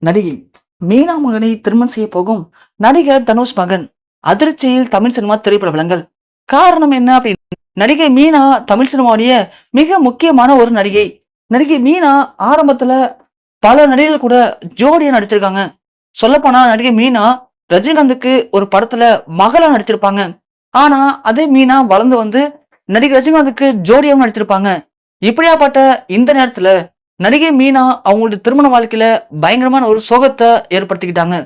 நடிகை மீனா மகனை திருமணம் செய்ய போகும் நடிகர் தனுஷ் மகன் அதிர்ச்சியில் தமிழ் சினிமா திரைப்பட விலங்கல். காரணம் என்ன அப்படின்னு, நடிகை மீனா தமிழ் சினிமாவுடைய மிக முக்கியமான ஒரு நடிகை. நடிகை மீனா ஆரம்பத்துல பல நடிகர்கள் கூட ஜோடியா நடிச்சிருக்காங்க. சொல்லப்போனா நடிகை மீனா ரஜினிகாந்துக்கு ஒரு படத்துல மகளா நடிச்சிருப்பாங்க. ஆனா அதே மீனா வளர்ந்து வந்து நடிகர் ரஜினிகாந்துக்கு ஜோடியாவும் நடிச்சிருப்பாங்க. இப்படியாப்பட்ட இந்த நேரத்துல நடிகை மீனா அவங்களுடைய திருமண வாழ்க்கையில பயங்கரமான ஒரு சோகத்தை ஏற்படுத்திக்கிட்டாங்க.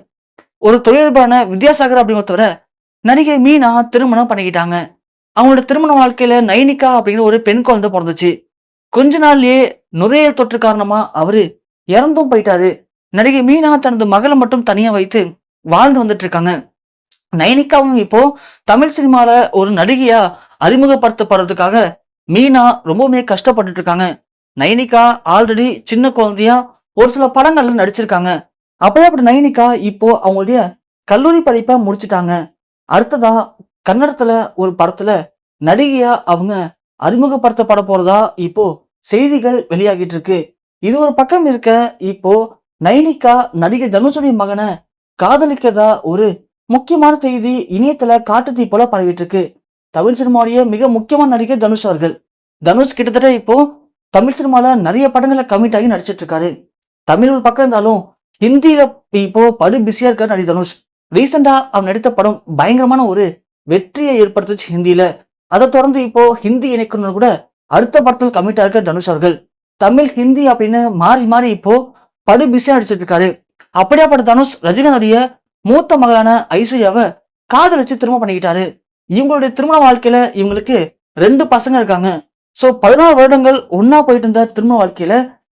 ஒரு தொழிலதிபரான வித்யாசாகர் அப்படிங்கிறவரை நடிகை மீனா திருமணம் பண்ணிக்கிட்டாங்க. அவங்களோட திருமண வாழ்க்கையில நைனிகா அப்படிங்கிற ஒரு பெண் குழந்தை பிறந்துச்சு. கொஞ்ச நாள்லயே நுரையீரல் தொற்று காரணமா அவரு இறந்தும் போயிட்டாரு. நடிகை மீனா தனது மகளை மட்டும் தனியா வைத்து வாழ்ந்து வந்துட்டு இருக்காங்க. நைனிகாவும் இப்போ தமிழ் சினிமால ஒரு நடிகையா அறிமுகப்படுத்தப்படுறதுக்காக மீனா ரொம்பவுமே கஷ்டப்பட்டுட்டு இருக்காங்க. நைனிகா ஆல்ரெடி சின்ன குழந்தையா ஒரு சில படங்கள்ல நடிச்சிருக்காங்க. அப்படி நைனிகா இப்போ அவங்களுடைய கல்லூரி படிப்பை முடிச்சிட்டாங்க. அடுத்ததா கன்னடத்துல ஒரு படத்துல நடிகையா அவங்க அறிமுகப்படுத்தப்பட போறதா இப்போ செய்திகள் வெளியாகிட்டு இருக்கு. இது ஒரு பக்கம் இருக்க, இப்போ நைனிகா நடிகர் தனுஷுடைய மகனை காதலிக்கிறதா ஒரு முக்கியமான செய்தி இணையத்துல காட்டுத்தீ போல பரவிட்டு இருக்கு. தமிழ் சினிமாவுடைய மிக முக்கியமான நடிகர் தனுஷ் அவர்கள். தனுஷ் கிட்டத்தட்ட இப்போ தமிழ் சினிமால நிறைய படங்களை கமிட் ஆகி நடிச்சிட்டு இருக்காரு. தமிழ் ஒரு பக்கம் இருந்தாலும் ஹிந்தியில இப்போ படு பிஸியா இருக்காரு நடிகர் தனுஷ். ரீசெண்டா அவர் நடித்த படம் பயங்கரமான ஒரு வெற்றியை ஏற்படுத்துச்சு ஹிந்தியில. அதை தொடர்ந்து இப்போ ஹிந்தி இணைக்கணும் கூட அடுத்த படத்தில் கமிட் ஆகிருக்க தனுஷ் அவர்கள். தமிழ் ஹிந்தி அப்படின்னு மாறி மாறி இப்போ படு பிஸியா நடிச்சிட்டு இருக்காரு. அப்படியாப்பட்ட தனுஷ் ரஜினிகாந்துடைய மூத்த மகளான ஐஸ்வர்யாவை காதலிச்சு திருமணம் பண்ணிக்கிட்டாரு. இவங்களுடைய திருமண வாழ்க்கையில இவங்களுக்கு 2 பசங்க இருக்காங்க. சோ 16 வருடங்கள் ஒன்னா போயிட்டு இருந்த திருமண வாழ்க்கையில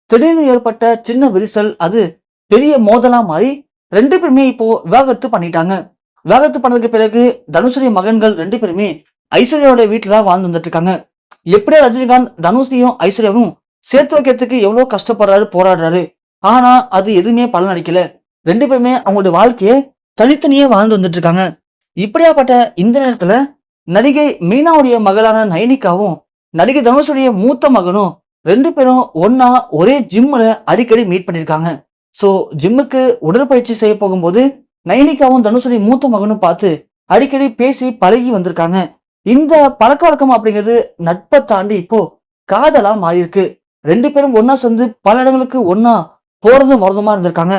திடீர்னு ஏற்பட்ட சின்ன விரிசல் அது பெரிய மோதலா மாறி 2 பேருமே இப்போ விவாகரத்து பண்ணிட்டாங்க. விவாகரத்து பண்ணதுக்கு பிறகு தனுஷுடைய மகன்கள் 2 பேருமே ஐஸ்வர்யாவோட வீட்டுல தான் வாழ்ந்து வந்துட்டு இருக்காங்க. எப்படியா ரஜினிகாந்த் தனுஷையும் ஐஸ்வர்யாவும் சேர்த்து வைக்கிறதுக்கு எவ்வளவு கஷ்டப்படுறாரு, போராடுறாரு. ஆனா அது எதுவுமே பலன் அளிக்கல. 2 பேருமே அவங்களுடைய வாழ்க்கையை தனித்தனியே வாழ்ந்து வந்துட்டு இருக்காங்க. இப்படியாப்பட்ட இந்த நேரத்துல நடிகை மீனாவுடைய மகளான நைனிகாவும் நடிகை தனுஷுடைய மூத்த மகனும் 2 பேரும் ஒன்னா ஒரே ஜிம்ல அடிக்கடி மீட் பண்ணிருக்காங்க. சோ ஜிம்முக்கு உடற்பயிற்சி செய்ய போகும்போது நைனிகாவும் தனுஷுடைய மூத்த மகனும் பார்த்து அடிக்கடி பேசி பழகி வந்திருக்காங்க. இந்த பழக்க வழக்கம் அப்படிங்கிறது நட்பை தாண்டி இப்போ காதலா மாறி இருக்கு. 2 பேரும் ஒன்னா சேர்ந்து பல இடங்களுக்கு ஒன்னா போறதும் வரதுமா இருந்திருக்காங்க.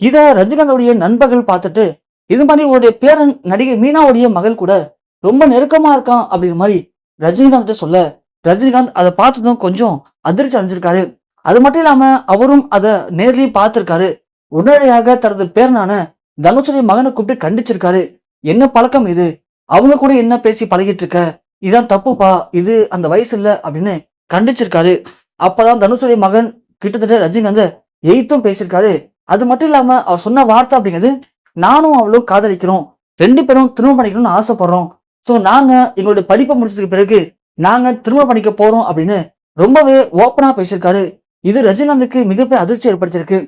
இத ரஜினிகாந்தோடைய நண்பர்கள் பார்த்துட்டு இது மாதிரி உடைய பேரன் நடிகை மீனாவுடைய மகள் கூட ரொம்ப நெருக்கமா இருக்கான் அப்படிங்கிற மாதிரி ரஜினிகாந்த் சொல்ல, ரஜினிகாந்த் அதை பார்த்ததும் கொஞ்சம் அதிர்ச்சி அடைஞ்சிருக்காரு. அது மட்டும் இல்லாம அவரும் அதை நேர்லயும் பார்த்திருக்காரு. உடனடியாக தனது பேரனான தனுஷுடைய மகனை கூப்பிட்டு கண்டிச்சிருக்காரு. என்ன பழக்கம் இது? அவங்க கூட என்ன பேசி பழகிட்டு இருக்க? இதான் தப்புப்பா, இது அந்த வயசு இல்ல அப்படின்னு கண்டிச்சிருக்காரு. அப்பதான் தனுஷுடைய மகன் கிட்டத்தட்ட ரஜினிகாந்த் எய்த்தும் பேசியிருக்காரு. அது மட்டும் இல்லாம அவர் சொன்ன வார்த்தை அப்படிங்கிறது, நானும் அவளும் காதலிக்கிறோம், 2 பேரும் திருமணம் பண்ணிக்கணும்னு ஆசைப்படுறோம். சோ நாங்க எங்களுடைய படிப்பை முடிச்சதுக்கு பிறகு நாங்க திருமணம் பண்ணிக்க போறோம் அப்படின்னு ரொம்பவே ஓப்பனா பேசியிருக்காரு. இது ரஜினிகாந்துக்கு மிகப்பெரிய அதிர்ச்சி ஏற்படுத்திருக்கு.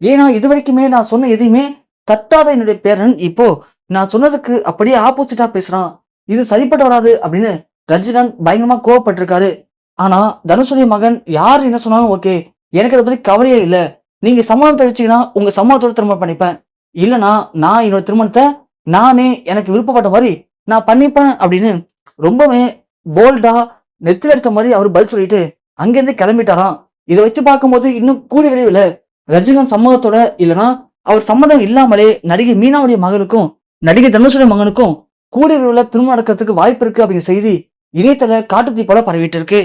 ஏன்னா இது வரைக்குமே நான் சொன்ன எதையுமே தட்டாத என்னுடைய பேரன் இப்போ நான் சொன்னதுக்கு அப்படியே ஆப்போசிட்டா பேசுறான், இது சரிப்பட்டு வராது அப்படின்னு ரஜினிகாந்த் பயங்கரமா கோவப்பட்டிருக்காரு. ஆனா தனுஷுடைய மகன் யார் என்ன சொன்னாலும் ஓகே, எனக்கு அதை பத்தி கவலையே இல்லை. நீங்க சம்மதம் தெரிவிச்சீங்கன்னா உங்க சம்மதத்தோட திருமணம் பண்ணிப்பேன், இல்லைன்னா நான் என்னோட திருமணத்தை நானே எனக்கு விருப்பப்பட்ட மாதிரி நான் பண்ணிப்பேன் அப்படின்னு ரொம்பவே போல்டா நெத்தில அடிச்ச மாதிரி அவர் பதில் சொல்லிட்டு அங்கிருந்து கிளம்பிட்டாராம். இதை வச்சு பார்க்கும்போது இன்னும் கூடிய விரைவில் ரஜினிகாந்த் சம்மதத்தோட இல்லைன்னா அவர் சம்மதம் இல்லாமலே நடிகை மீனாவுடைய மகனுக்கும் நடிகை தனுஷுடைய மகனுக்கும் கூடிய விரைவில் திருமணம் நடக்கிறதுக்கு வாய்ப்பு இருக்கு அப்படிங்கிற செய்தி இணையத்துல காட்டுத்தீ போல பரவிட்டு இருக்கு.